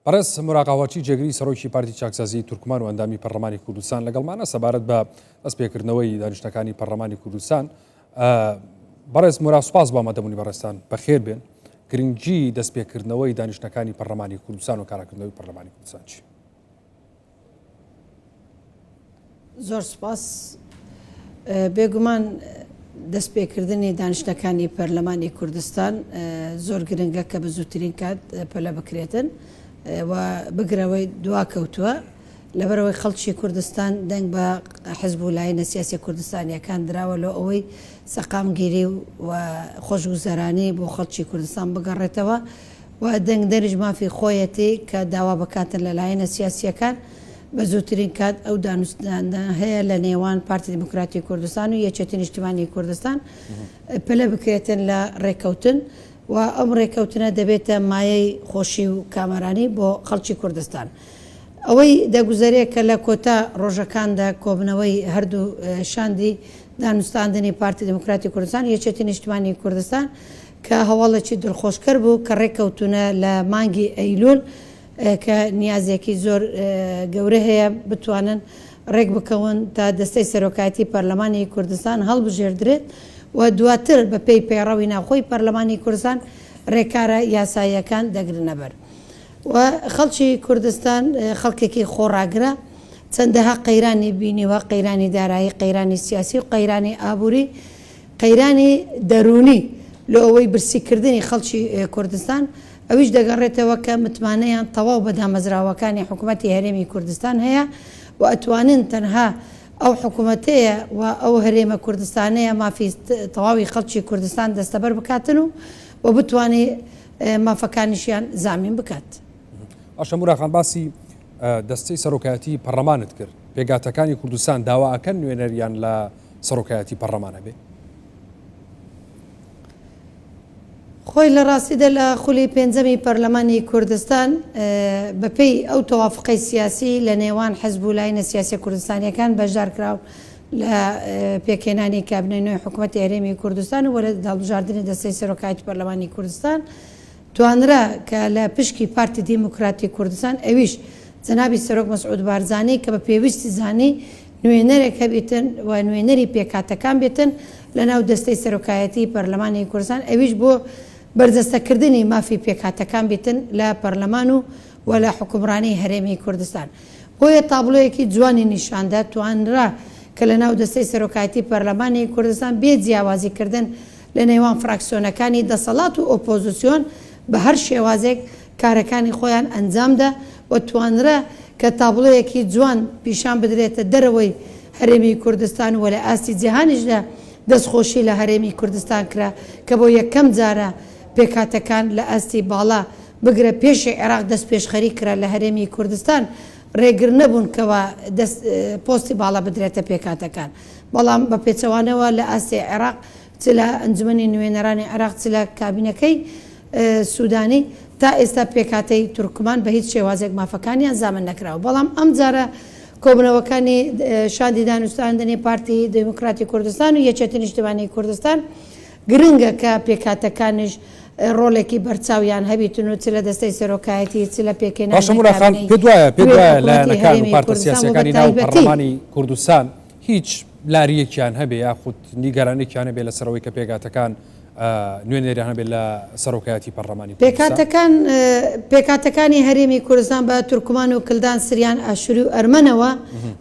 بەڕێز مراقاوەتی جێگری سەرۆکی پارتی چاکسازی تورکمان و ئەندامی پەرلەمانی کوردستان لەگەڵمانە سەبارەت بە دەستپێکردنەوەی دانیشتەکانی پەرلەمانی کوردستان. بەڕێز مورا سوپاس بۆ ئامادەبوونی بەڕێستان بەخێر بێن. گرنگجی دەستپێکردنەوەی دانیشتەکانی پەرلەمانی کوردستان و کاراکردنەوەی پەرلەمانی کوردستان چی؟ زۆر سوپاس. بێگومان دەستپێکردنی دانیشتەکانی پەرلەمانی کوردستان زۆر گرنگە کە بە زووترین کات پەلە بکرێتن و بگرەوەی دوا کەوتووە لەبەرەوەی خەڵکی کوردستان دەنگ بە حزب و لایەنە سیاسی کوردستانیەکان دراوە لە ئەوەی سەقامگیری و خۆشگوزەرانی بۆ خەڵکی کوردستان بگەڕێتەوە و دەنگ دەریش مافی خۆیەتی کە داوا بکاتن لە لایەنە سیاسیەکان بە زووترین کات ئەو دانوستدانە هەیە لە نێوان پارتی دموکراتی کوردستان و یەکێتی نیشتیمانی کوردستان پلە بکرێتن لە ڕێکەوتن و ئەم ڕێکەوتنە دەبێتە مایەی خۆشی و کامەرانی بۆ خەڵکی کوردستان. ئەوەی دەگوزارێت کە لە کۆتا ڕۆژەکاندا کۆبنەوەی هەردوو شاندی دانوستاندنی پارتی دموکراتی کوردستان یەکێتی نیشتیمانی کوردستان کە هەواڵێکی دڵخۆشکەر بوو کە ڕێکەوتونە لە مانگی ئەیلول کە نیازێکی زۆر گەورە هەیە بتوانن ڕێک بکەون تا دەستەی سەرۆکایەتی پەرلەمانی کوردستان هەڵبژێردرێت و دواتر بە پێی پەیڕەوی ناوخۆی پەرلەمانی کوردستان ڕێکارە یاساییەکان دەگرنە بەر. و خەڵکی کوردستان خەڵکێکی خۆڕاگرە چەندەها قەیرانی بینیوە، قەیرانی دارایی، قەیرانی سیاسی و قەیرانی ئابووری، قەیرانی دەرونی لە ئەوەی برسیکردنی خەڵکی کوردستان ئەویش دەگەڕێتەوە کە متمانەیان تەواو بە دامەزراوەکانی حکوومەتی هەرێمی کوردستان هەیە و ئەتوانن تەنها ئەو حکوومەتەیە و ئەو هەرێمە کوردستانەیە مافی تەواوی خەڵکی کوردستان دەستەبەر بکاتن و بتوانێت مافەکانیشیان زامین بکات. ئاشە موراخان باسی دەستەی سەرۆکایەتی پەرلەمانت کرد. پێگاتەکانی کوردستان داواکەن نوێنەریان لە سەرۆکایەتی پەرلەمانە بێ؟ خۆی لە ڕاستیدا لە خولی پێنجەمی پەرلەمانی کوردستان بەپێی ئەو تەوافقەی سیاسی لە نێوان حزب و لایەنە سیاسی کوردستانیەکان بەشدارکراو لە پێکهێنانی کابینەی حکوومەتی هەرێمی کوردستان و لە داڵبژاردننی دەستەی سەرۆکایەتی پەرلەمانی کوردستان توانرا کە لە پشکی پارتی دیموکراتی کوردستان ئەویش جەنابی سەرۆک مەسعود بارزانی کە بە پێویستی زانی نوێنەرێکە بێتن و نوێنەری پێکاتەکان بێتن لە ناو دەستەی سەرۆکایەتی پەرلەمانی کوردستان ئەویش بۆ بەردەستەکردنی مافی پێکاتەکان بێتن لە پەرلەمان و لە حکومڕانی هەرێمی کوردستان. بۆیە تابلۆیەکی جوانی نیشاندا توانرا کە لە ناو دەستەی سەرۆکایەتی پەرلەمانی کوردستان بێ جیاوازیکردن لە نێوان فراکسیۆنەکانی دەسەڵات و ئۆپۆزیسیۆن بە هەر شێوازێک کارەکانی خۆیان ئەنجامدا و توانرا کە تابلۆیەکی جوان پیشان بدرێتە دەرەوەی هەرێمی کوردستان و لە ئاستی جیهانیشدا دەستخۆشی لە هەرێمی کوردستان کرا کە بۆ یەکەم جارە پێکاتەکان لە ئاستی باڵا بگرە پێشی عێراق دەست پێشخەری کرا لە هەرێمی کوردستان ڕێگر نەبوون کەەوە پۆستی باڵا بدرێتە پێکاتەکان، بەڵام بە پێچەوانەوە لە ئاستی عێراق چ لە ئەنجومەنی نوێنەرانی عێراق چ لە کابینەکەی سوودانی تا ئێستا پێکاتەی تورکمان بە هیچ شێوازێک مافەکانیان زامن نەکراوە. بەڵام ئەم جارە کۆبنەوەکانی شادی دانوستاندنی پارتی دموکراتی کوردستان و یەکێتی نیشتیمانی کوردستان گرنگە کە پێکاتەکانش ڕۆڵێکی بەرچاویان هەبیتن و چ لە دەستەی سەرۆکایەتی چ لە پێکێنانی پێ دوایە لایەنەکان و پارتە سیاسیەکانی ناو پەرلەمانی کوردستان هیچ لاریەکیان هەبێ یاخود نیگەرانێکیان هەبێ لەسەرەوەی کە پێکاتەکان نوێنێریان هەبێت لە سەرۆکایەتی پەرلەمانی پێکاتەکانی هەرێمی کوردستان بە تورکمان و کلدان سریان ئاشوری و ئەرمەنەوە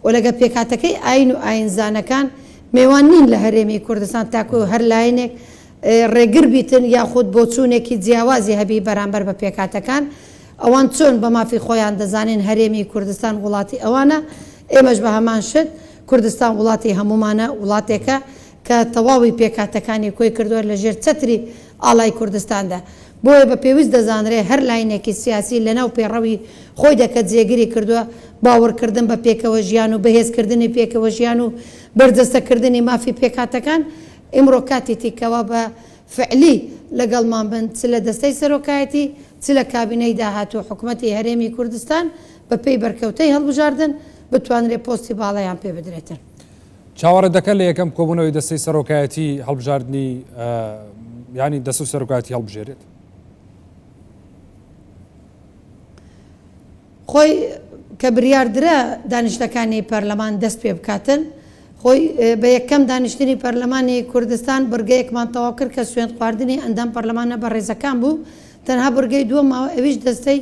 و لەگە پێکاتەکەی ئاین و ئاینزانەکان میوان نین لە هەرێمی کوردستان تاکو هەر لایەنێک ڕێگر بیتن یاخود بۆ چوونێکی جیاوازی هەبی بەرامبەر بە پێکاتەکان ئەوان چۆن بە مافی خۆیان دەزانین هەرێمی کوردستان وڵاتی ئەوانە، ئێمەش بە هەمان شت کوردستان وڵاتی هەمومانە وڵاتێکە کە تەواوی پێکاتەکانی کۆی کردووە لە ژێر چەتری ئاڵای کوردستاندا. بۆیە بە پێویست دەزانرێ هەر لاینێکی سیاسی لەناو پێڕەوی خۆی دەکەت جێگیری کردووە باوەڕکردن بە پێکەوە ژیان و بەهێزکردنی پێکەوە ژیان و بەردەستەکردنی مافی پێکاتەکان ئیمڕۆ کاتێتی کەوا بە فعلی لەگەڵمان بن چ لە دەستەی سەرۆکایەتی چ لە کابینەی داهاتوو حکوومەتی هەرێمی کوردستان بە پێی بەرکەوتەی هەڵبژاردن بتوانرێت پۆستی باڵایان پێ بدرێتن. چاوەڕێ دەکەن لە یەکەم کۆبوونەوەی دەستەی سەرۆکایەتی هەڵبژاردننی ینی دەست و سەرۆکایەتی هەڵبژێرێت؟ خۆی کە بریاردرا دانیشتەکانی پەرلەمان دەست پێ بکاتن خۆی بە یەکەم دانیشتنی پەرلەمانی کوردستان بڕگەیەکمان تەواو کرد کە سوێند خواردنی ئەندام پەرلەمانە بە ڕێزەکان بوو تەنها بڕگەی دووەمەوە ئەویش دەستەی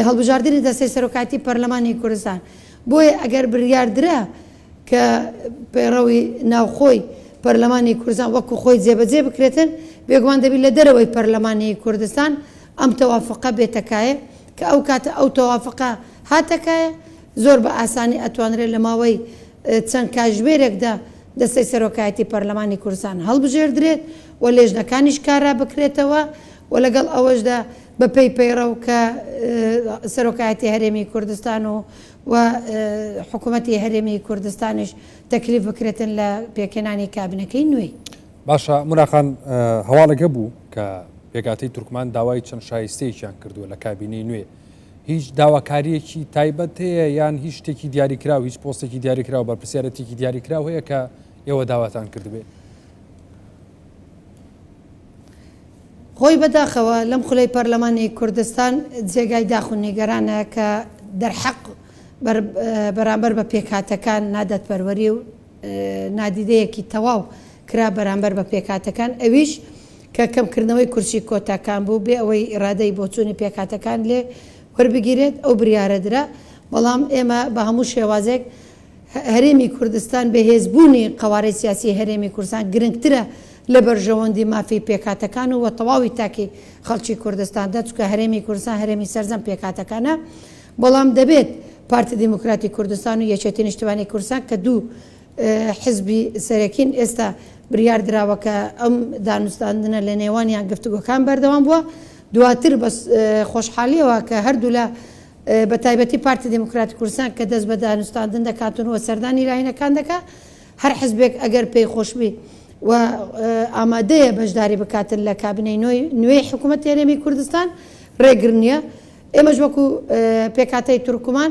هەڵبژاردننی دەستەی سەرۆکاتی پەرلەمانی کوردستان بۆیە ئەگەر بریاردرا کە پەیڕەوی ناوخۆی پەرلەمانی کوردستان وەکو خۆی جێبەجێ بکرێتن بێگومان دەبێت لە دەرەوەی پەرلەمانی کوردستان ئەم تەوافقە بێتەکایە کە ئەو کاتە ئەو تەوافقە هاتەکایە زۆر بە ئاسانی ئەتوانرێت لە ماوەی چەند کاتژمێرێکدا دەستەی سەرۆکایەتی پەرلەمانی کوردستان هەڵبژێردرێت و لێژنەکانیش کارا بکرێتەوە و لەگەڵ ئەوەشدا بە پێی پەیڕەو کە سەرۆکایەتی هەرێمی کوردستان و حکوومەتی هەرێمی کوردستانیش تەکلیف بکرێتن لە پێکێنانی کابینەکەی نوێی. باشە موناخان هەواڵەکە بوو کە پێکاتی تورکمان داوای چەند شایستەیەکیان کردووە لە کابینەی نوێ هیچ داواکاریەکی تایبەت هەیە یان هیچ شتێکی دیاریکرا و هیچ پۆستێکی دیاریکرا و بەرپرسیارەتێکی دیاریکرا هەیە کە ئێوە داواتان کردبێت. خۆی بەداخەوە لەم خولەی پەرلەمانی کوردستان جێگای داخونیگەرانە کە دەرحەق بەرامبەر بە پێکهاتەکان نادەتپەروەری و نادیدەیەکی تەواو کرا بەرامبەر بە پێکهاتەکان ئەویش کە کەمکردنەوەی کورسی کۆتاکان بوو بێ ئەوەی ئیرادەی بۆچوونی پێکهاتەکان لێ وەربگیرێت ئەو بریارەدرا بەڵام ئێمە بە هەموو شێوازێک هەرێمی کوردستان بەهێزبوونی قوارەی سیاسی هەرێمی کوردستان گرنگترە لە بەرژەوەندی مافی پێکهاتەکان و تەواوی تاکی خەڵکی کوردستان دەچکە هەرێمی کوردستان هەرێمی سەرجەم پێکهاتەکانە بەڵام دەبێت پارتی دیموکراتی کوردستان و یەکێتی نیشتیوانی کوردستان کە دوو حزبی سەرەکین ئێستا بریار دراوە کە ئەم دانوستاندنە لە نێوانیان گفتوگۆکان بەردەوام بووە دواتر بە خۆشحالیەوە کە هەردوو لە بە تایبەتی پارتی دیموکراتی کوردستان کە دەست بە دانوستاندن دەکاتونەوە سەردانی لاینەکان دەکا هەر حزبێک ئەگەر پێی خۆشبی و ئامادەیە بەشداری بکاتن لە کابینەی نوێی حکوومەتی هەرێمی کوردستان ڕێگر نییە ئێمەش وەکو پێکاتەی تورکمان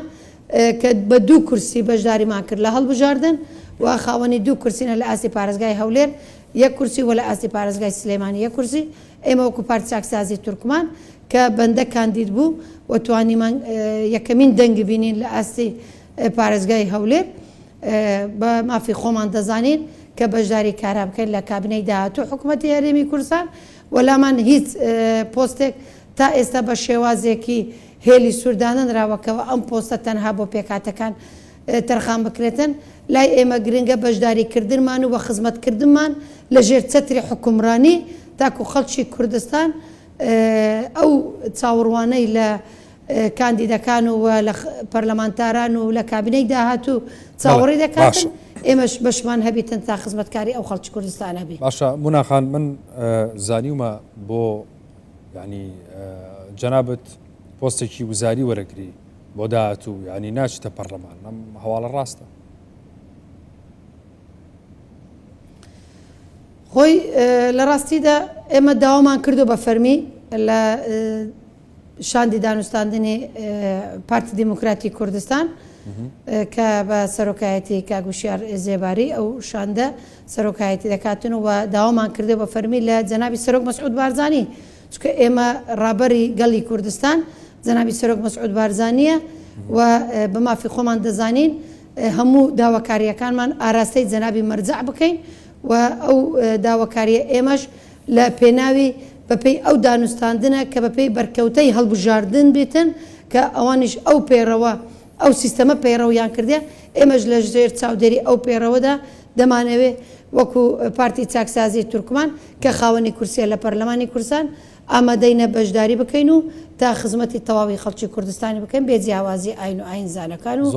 کە بە دوو کورسی بەشداریمان کرد لە هەڵبژاردن و خاوەنی دوو کورسینە لە ئاستی پارێزگای هەولێر یەک کورسی وە لە ئاستی پارێزگای سلێمانی یەک کورسی ئێمە وەکو پارتی چاکسازی تورکمان کە بەندە کاندید بوو و توانیمان یەکەمین دەنگی بینین لە ئاستی پارێزگای هەولێر بە مافی خۆمان دەزانین کە بەشداری کارا بکەین لە کابینەی داهاتوو حکوومەتی هەرێمی کوردستان وەلامان هیچ پۆستێک تا ئێستا بە شێوازێکی هێلی سووردانەنراوەکەوە ئەم پۆستە تەنها بۆ پێکاتەکان تەرخان بکرێتن لای ئێمە گرنگە بەشداریکردنمان و بە خزمەتکردنمان لە ژێر چەتری حکومڕانی تاکو خەڵکی کوردستان ئەو چاوەڕوانەی لە کاندیدەکان و لە پەرلەمانتاران و لە کابینەی داهاتوو چاوەڕێ دەکاتن ئێمەش بەشمان هەبیتن تا خزمەتکاری ئەو خەڵکی کوردستان هەبی. باشە موناخان من زانیومە بۆ ینی جەنابەت پۆستێکی وزاری وەرەگری بۆ داهاتوو ینی ناچتە پەرلەمان ئەم هەواڵە ڕاستە. خۆی لە ڕاستیدا ئێمە داوامان کردو بە فەرمی لە شاندی دانوستاندنی پارتی دیموکراتی کوردستان کە بە سەرۆکایەتی کاگوشیار زێباری ئەو شاندە سەرۆکایەتی دەکاتن و داوامان کردو بە فەرمی لە جەنابی سەرۆک مەسعود بارزانانی چکە ئێمە ڕابەری گەڵی کوردستان جەنابی سەرۆک مەسعود بارزانیە و بە مافی خۆمان دەزانین هەموو داواکاریەکانمان ئاراستەی جەنابی مەرجع بکەین و ئەو داواکاریە ئێمەش لە پێناوی بەپێی ئەو دانوستاندنە کە بەپێی بەرکەوتەی هەڵبژاردن بێتن کە ئەوانیش ئەو پێڕەوە ئەو سیستەمە پەیڕەویان کردێ ئێمەش لە ژێر چاودێری ئەو پێڕەوەدا دەمانەوێت وەکو پارتی چاکسازی تورکمان کە خاوەنی کورسیە لە پەرلەمانی کوردستان ئامادەینە بەشداری بکەین و تا خزمەتی تەواوی خەڵکی کوردستانی بکەین بێ جیاوازی ئاین و ئاینزانەکان و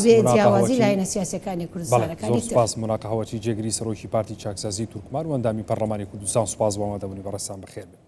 بێ جیاوازی لاینە سیاسەکانی کوردستانەکانی زۆر سپاس موناقەهەوەتی جێگری سەرۆکی پارتی چاکسازی تورکمان و ئەندامی پەرلەمانی کوردستان سوپاس بۆ ئەمادەبوونی بەڕێستان بەخێر بێت.